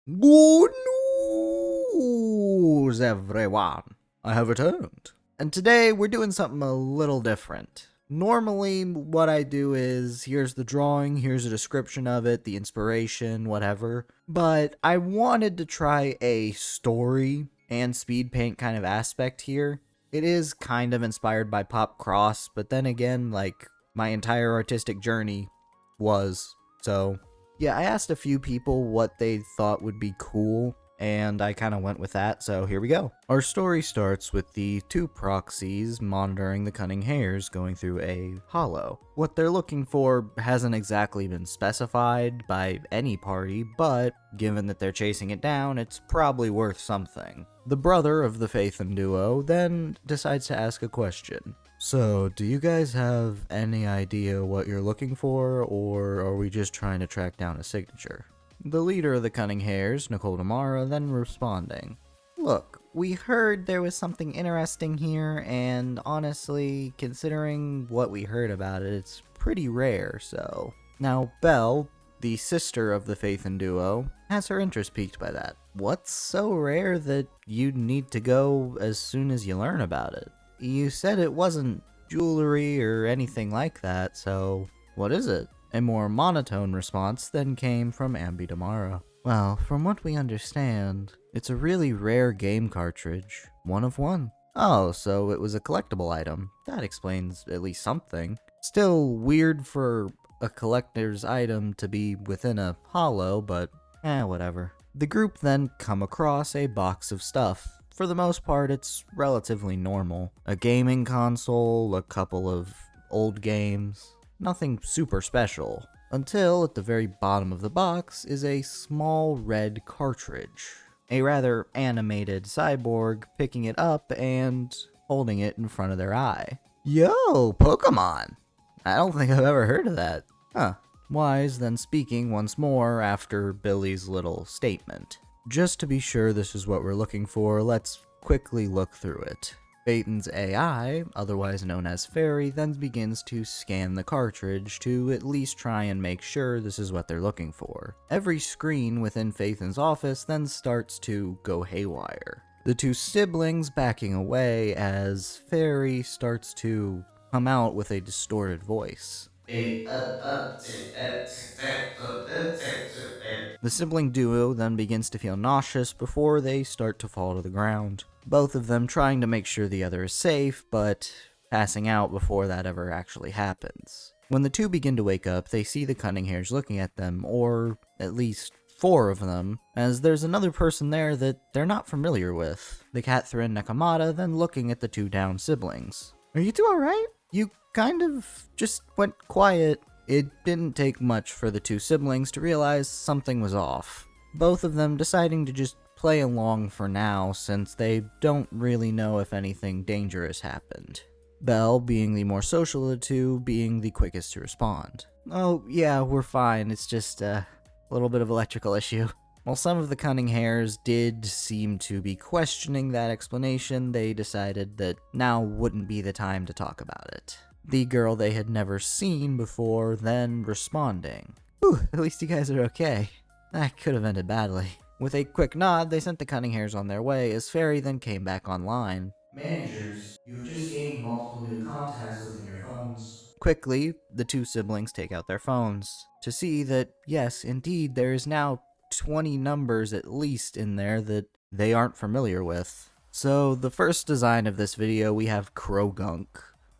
Good news, everyone! I have returned. And today we're doing something a little different. Normally, what I do is here's the drawing, here's a description of it, the inspiration, whatever. But I wanted to try a story and speed paint kind of aspect here. It is kind of inspired by Pop Cross, but then again, like, my entire artistic journey was. So yeah, I asked a few people what they thought would be cool, and I kind of went with that, so here we go. Our story starts with the two proxies monitoring the cunning hares going through a hollow. What they're looking for hasn't exactly been specified by any party, but given that they're chasing it down, it's probably worth something. The brother of the Phaethon duo then decides to ask a question. So, do you guys have any idea what you're looking for, or are we just trying to track down a signature? The leader of the Cunning Hares, Nicole Damara, then responding. Look, we heard there was something interesting here, and honestly, considering what we heard about it, it's pretty rare, so... Now, Belle, the sister of the Phaethon duo, has her interest piqued by that. What's so rare that you'd need to go as soon as you learn about it? You said it wasn't jewelry or anything like that, so what is it? A more monotone response then came from Ambi Damara. Well, from what we understand, it's a really rare game cartridge. One of one. Oh, so it was a collectible item. That explains at least something. Still weird for a collector's item to be within a hollow, but whatever. The group then come across a box of stuff. For the most part, it's relatively normal. A gaming console, a couple of old games, nothing super special. Until at the very bottom of the box is a small red cartridge. A rather animated cyborg picking it up and holding it in front of their eye. Yo, Pokemon! I don't think I've ever heard of that. Huh. Wise then speaking once more after Billy's little statement. Just to be sure this is what we're looking for, let's quickly look through it. Phaeton's AI, otherwise known as Fairy, then begins to scan the cartridge to at least try and make sure this is what they're looking for. Every screen within Phaeton's office then starts to go haywire. The two siblings backing away as Fairy starts to come out with a distorted voice. The sibling duo then begins to feel nauseous before they start to fall to the ground. Both of them trying to make sure the other is safe, but passing out before that ever actually happens. When the two begin to wake up, they see the cunning hares looking at them, or at least 4 of them, as there's another person there that they're not familiar with. The Catherine Nakamata then looking at the two down siblings. Are you two alright? You kind of just went quiet. It didn't take much for the two siblings to realize something was off. Both of them deciding to just play along for now since they don't really know if anything dangerous happened. Belle, being the more social of the two, being the quickest to respond. Oh, yeah, we're fine. It's just a little bit of electrical issue. While some of the cunning hares did seem to be questioning that explanation, they decided that now wouldn't be the time to talk about it. The girl they had never seen before then responding. Whew, at least you guys are okay. That could have ended badly. With a quick nod, they sent the cunning hares on their way as Fairy then came back online. Managers, you've just gained multiple new contacts within your phones. Quickly, the two siblings take out their phones to see that, yes, indeed, there is now 20 numbers at least in there that they aren't familiar with. So, the first design of this video, we have Krogunk.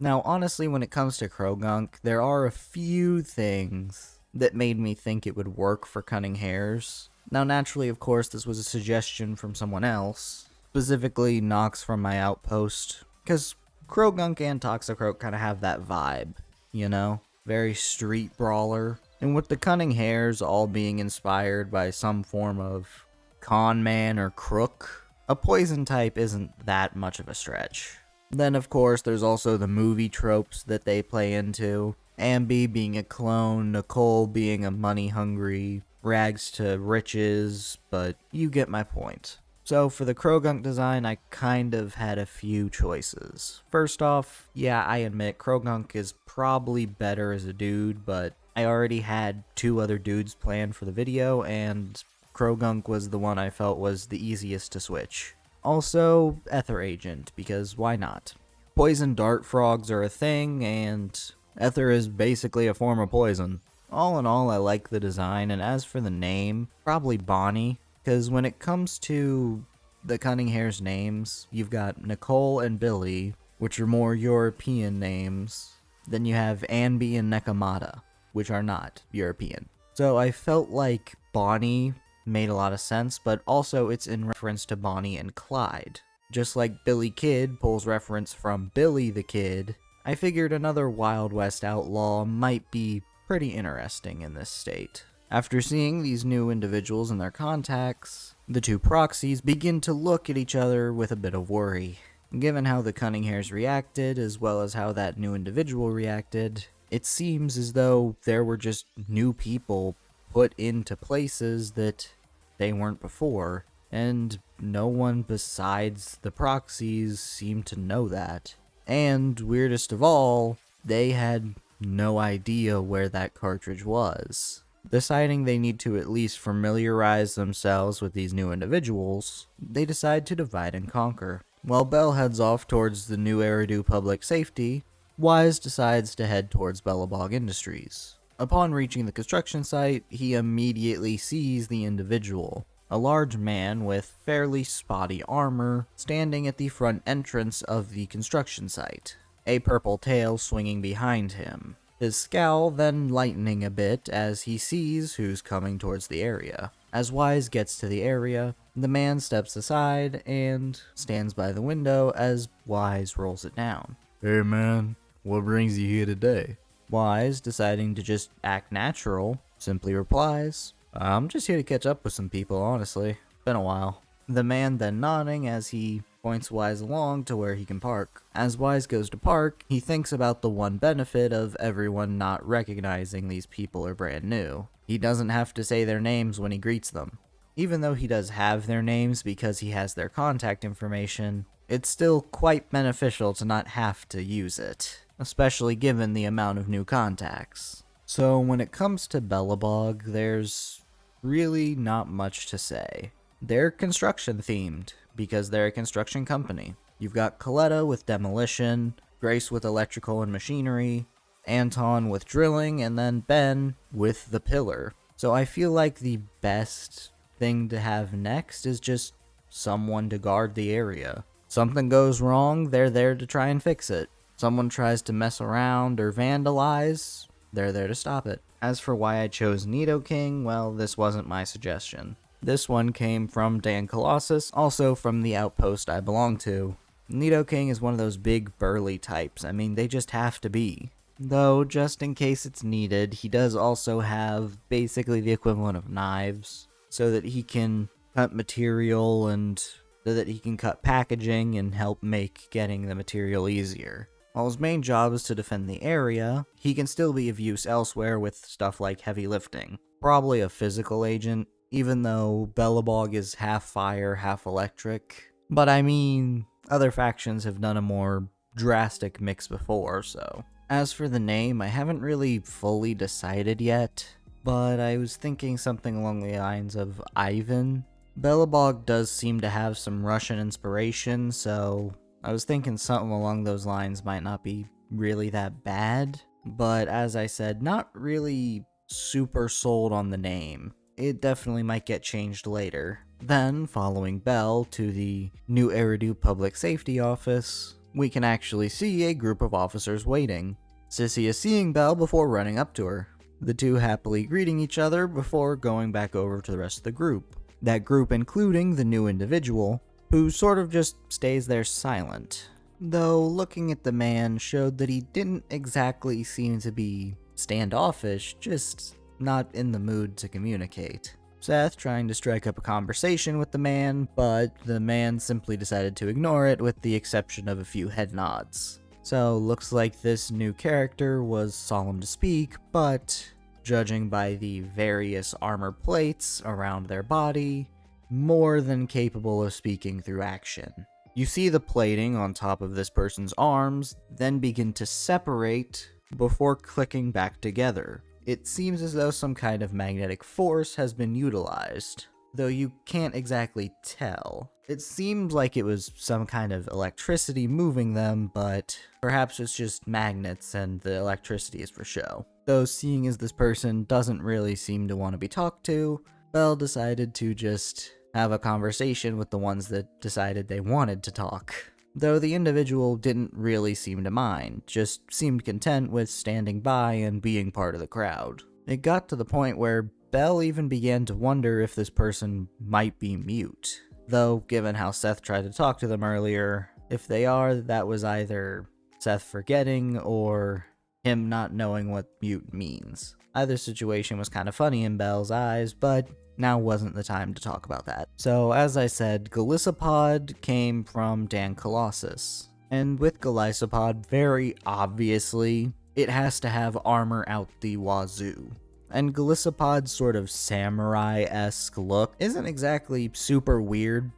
Now, honestly, when it comes to Krogunk, there are a few things that made me think it would work for cunning hares. Now, naturally, of course, this was a suggestion from someone else, specifically Nox from my outpost, because Krogunk and Toxicroak kind of have that vibe, you know? Very street brawler. And with the cunning hares all being inspired by some form of con man or crook, a poison type isn't that much of a stretch. Then, of course, there's also the movie tropes that they play into. Ambi being a clone, Nicole being a money-hungry, rags to riches, but you get my point. So for the Krogunk design, I kind of had a few choices. First off, yeah, I admit Krogunk is probably better as a dude, but I already had 2 other dudes planned for the video, and Krogunk was the one I felt was the easiest to switch. Also, Ether Agent, because why not? Poison dart frogs are a thing, and Ether is basically a form of poison. All in all, I like the design, and as for the name, probably Bonnie, because when it comes to the Cunning Hare's names, you've got Nicole and Billy, which are more European names. Then you have Anby and Nekomata, which are not European. So I felt like Bonnie made a lot of sense, but also it's in reference to Bonnie and Clyde. Just like Billy Kid pulls reference from Billy the Kid, I figured another Wild West outlaw might be pretty interesting in this state. After seeing these new individuals and their contacts, the two proxies begin to look at each other with a bit of worry. Given how the Cunning Hares reacted, as well as how that new individual reacted, it seems as though there were just new people put into places that they weren't before, and no one besides the proxies seemed to know that. And weirdest of all, they had no idea where that cartridge was. Deciding they need to at least familiarize themselves with these new individuals, they decide to divide and conquer. While Bell heads off towards the new Eridu Public Safety, Wise decides to head towards Bellabog Industries. Upon reaching the construction site, he immediately sees the individual, a large man with fairly spotty armor, standing at the front entrance of the construction site, a purple tail swinging behind him. His scowl then lightening a bit as he sees who's coming towards the area. As Wise gets to the area, the man steps aside and stands by the window as Wise rolls it down. Hey man, what brings you here today? Wise, deciding to just act natural, simply replies, I'm just here to catch up with some people, honestly. Been a while. The man then nodding as he points Wise along to where he can park. As Wise goes to park, he thinks about the one benefit of everyone not recognizing these people are brand new. He doesn't have to say their names when he greets them. Even though he does have their names because he has their contact information, it's still quite beneficial to not have to use it, especially given the amount of new contacts. So when it comes to Bellabog, there's really not much to say. They're construction themed, because they're a construction company. You've got Coletta with demolition, Grace with electrical and machinery, Anton with drilling, and then Ben with the pillar. So I feel like the best thing to have next is just someone to guard the area. Something goes wrong, they're there to try and fix it. Someone tries to mess around or vandalize, they're there to stop it. As for why I chose Nidoking, well, this wasn't my suggestion. This one came from Dan Colossus, also from the outpost I belong to. Nidoking is one of those big burly types. I mean, they just have to be. Though, just in case it's needed, he does also have basically the equivalent of knives, so that he can cut material and so that he can cut packaging and help make getting the material easier. While his main job is to defend the area, he can still be of use elsewhere with stuff like heavy lifting. Probably a physical agent, even though Bellabog is half fire, half electric. But I mean, other factions have done a more drastic mix before, so. As for the name, I haven't really fully decided yet, but I was thinking something along the lines of Ivan. Bellabog does seem to have some Russian inspiration, so I was thinking something along those lines might not be really that bad. But as I said, not really super sold on the name. It definitely might get changed later. Then, following Bell to the new Eridu Public Safety Office, we can actually see a group of officers waiting. Sissy is seeing Bell before running up to her. The two happily greeting each other before going back over to the rest of the group. That group including the new individual, who sort of just stays there silent. Though looking at the man showed that he didn't exactly seem to be standoffish, just not in the mood to communicate. Seth trying to strike up a conversation with the man, but the man simply decided to ignore it with the exception of a few head nods. So looks like this new character was solemn to speak, but judging by the various armor plates around their body, more than capable of speaking through action. You see the plating on top of this person's arms, then begin to separate before clicking back together. It seems as though some kind of magnetic force has been utilized. though you can't exactly tell. It seems like it was some kind of electricity moving them, but perhaps it's just magnets and the electricity is for show. Though seeing as this person doesn't really seem to want to be talked to, Belle decided to just have a conversation with the ones that decided they wanted to talk. Though the individual didn't really seem to mind, just seemed content with standing by and being part of the crowd. It got to the point where Belle even began to wonder if this person might be mute. Though, given how Seth tried to talk to them earlier, if they are, that was either Seth forgetting or him not knowing what mute means. Either situation was kind of funny in Belle's eyes, but now wasn't the time to talk about that. So, as I said, Golisopod came from Dan Colossus. And with Golisopod, very obviously, it has to have armor out the wazoo. And Golisopod's sort of samurai-esque look isn't exactly super weird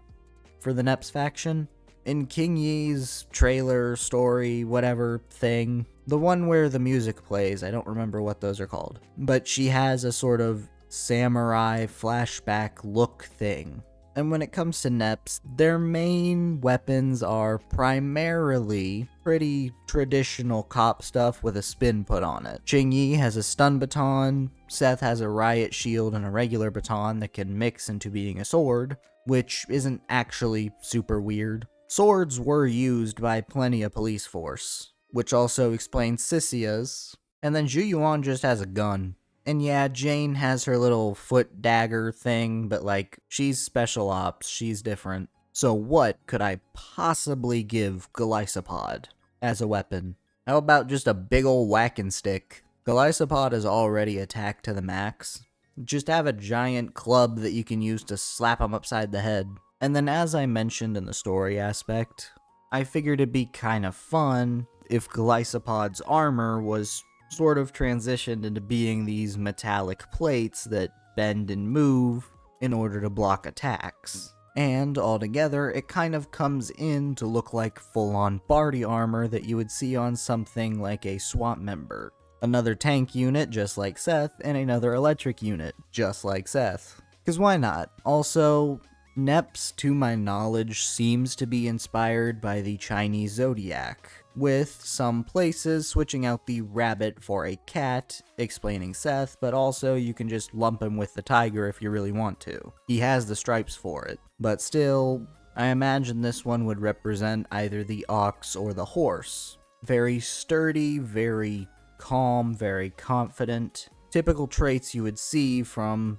for the Neps faction. In King Yi's trailer, story, whatever thing, the one where the music plays, I don't remember what those are called, but she has a sort of samurai flashback look thing. And when it comes to Neps, their main weapons are primarily pretty traditional cop stuff with a spin put on it. Ching Yi has a stun baton, Seth has a riot shield and a regular baton that can mix into being a sword, which isn't actually super weird. Swords were used by plenty of police force, which also explains Sissia's, and then Zhu Yuan just has a gun. And yeah, Jane has her little foot dagger thing, but like, she's special ops, she's different. So what could I possibly give Golisopod as a weapon? How about just a big ol' whacking stick? Golisopod is already attacked to the max. Just have a giant club that you can use to slap him upside the head. And then as I mentioned in the story aspect, I figured it'd be kind of fun if Golisopod's armor was sort of transitioned into being these metallic plates that bend and move in order to block attacks. And altogether, it kind of comes in to look like full-on body armor that you would see on something like a SWAT member. Another tank unit, just like Seth, and another electric unit, just like Seth. Because why not? Also, Neps, to my knowledge, seems to be inspired by the Chinese zodiac, with some places switching out the rabbit for a cat, explaining Seth, but also you can just lump him with the tiger if you really want to. He has the stripes for it, but still, I imagine this one would represent either the ox or the horse. Very sturdy, very calm, very confident, typical traits you would see from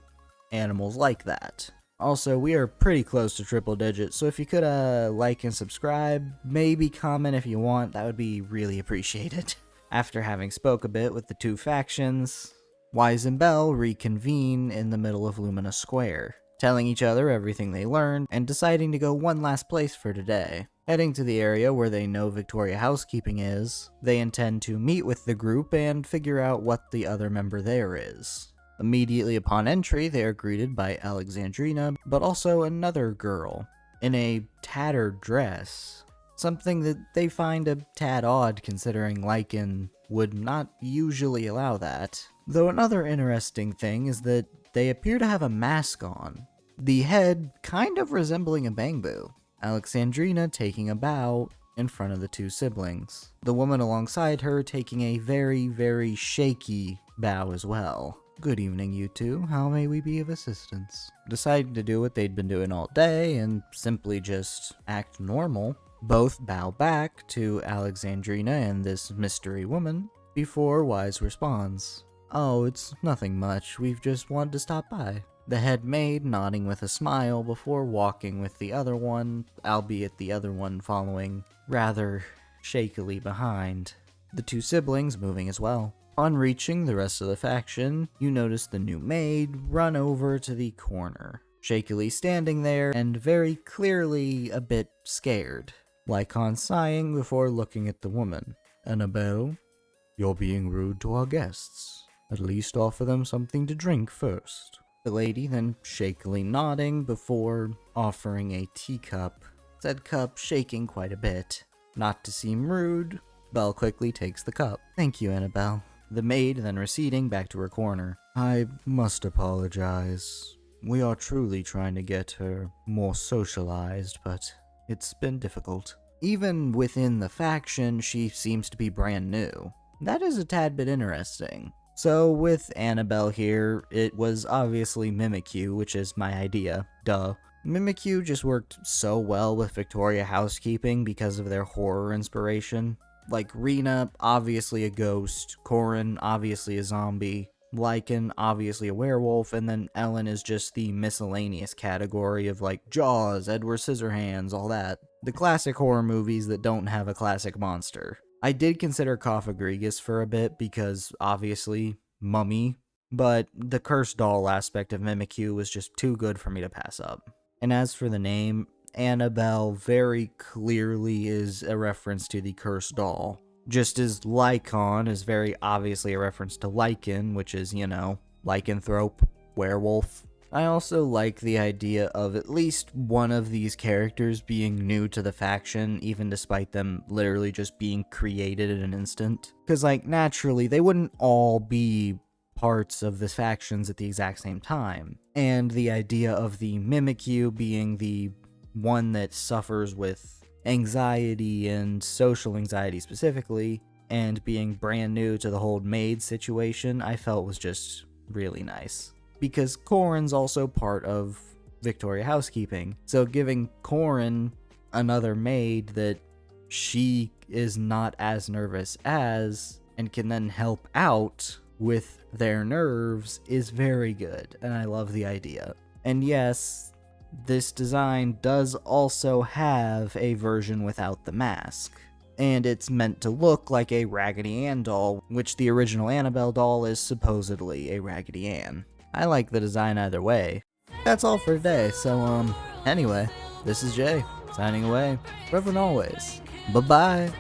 animals like that. Also, we are pretty close to triple digits, so if you could like and subscribe, maybe comment if you want, that would be really appreciated. After having spoke a bit with the two factions, Wise and Belle reconvene in the middle of Lumina Square, telling each other everything they learned, and deciding to go one last place for today. Heading to the area where they know Victoria Housekeeping is, they intend to meet with the group and figure out what the other member there is. Immediately upon entry, they are greeted by Alexandrina, but also another girl, in a tattered dress. Something that they find a tad odd considering Lycan would not usually allow that. Though another interesting thing is that they appear to have a mask on, the head kind of resembling a bangbu. Alexandrina taking a bow in front of the two siblings. The woman alongside her taking a very, very shaky bow as well. Good evening, you two. How may we be of assistance? Deciding to do what they'd been doing all day and simply just act normal, both bow back to Alexandrina and this mystery woman before Wise responds. Oh, it's nothing much. We've just wanted to stop by. The head maid nodding with a smile before walking with the other one, albeit the other one following rather shakily behind. The two siblings moving as well. Upon reaching the rest of the faction, you notice the new maid run over to the corner, shakily standing there and very clearly a bit scared. Lycon sighing before looking at the woman. Annabelle, you're being rude to our guests. At least offer them something to drink first. The lady then shakily nodding before offering a teacup, said cup shaking quite a bit. Not to seem rude, Belle quickly takes the cup. Thank you, Annabelle. The maid then receding back to her corner. I must apologize. We are truly trying to get her more socialized, but it's been difficult. Even within the faction, she seems to be brand new. That is a tad bit interesting. So with Annabelle here, it was obviously Mimikyu, which is my idea, duh. Mimikyu just worked so well with Victoria Housekeeping because of their horror inspiration. Like Rena, obviously a ghost, Corin, obviously a zombie, Lycan, obviously a werewolf, and then Ellen is just the miscellaneous category of like Jaws, Edward Scissorhands, all that. The classic horror movies that don't have a classic monster. I did consider Cophagrigus for a bit because, obviously, mummy, but the cursed doll aspect of Mimikyu was just too good for me to pass up. And as for the name, Annabelle very clearly is a reference to the cursed doll. Just as Lycon is very obviously a reference to Lycan, which is, lycanthrope, werewolf. I also like the idea of at least one of these characters being new to the faction, even despite them literally just being created in an instant. Because, naturally, they wouldn't all be parts of the factions at the exact same time. And the idea of the Mimikyu being the one that suffers with anxiety and social anxiety specifically, and being brand new to the whole maid situation, I felt was just really nice. Because Corin's also part of Victoria Housekeeping, so giving Corin another maid that she is not as nervous as, and can then help out with their nerves, is very good, and I love the idea. And yes, this design does also have a version without the mask, and it's meant to look like a Raggedy Ann doll, which the original Annabelle doll is supposedly a Raggedy Ann. I like the design either way. That's all for today, so anyway, this is Jay, signing away, forever and always. Bye-bye!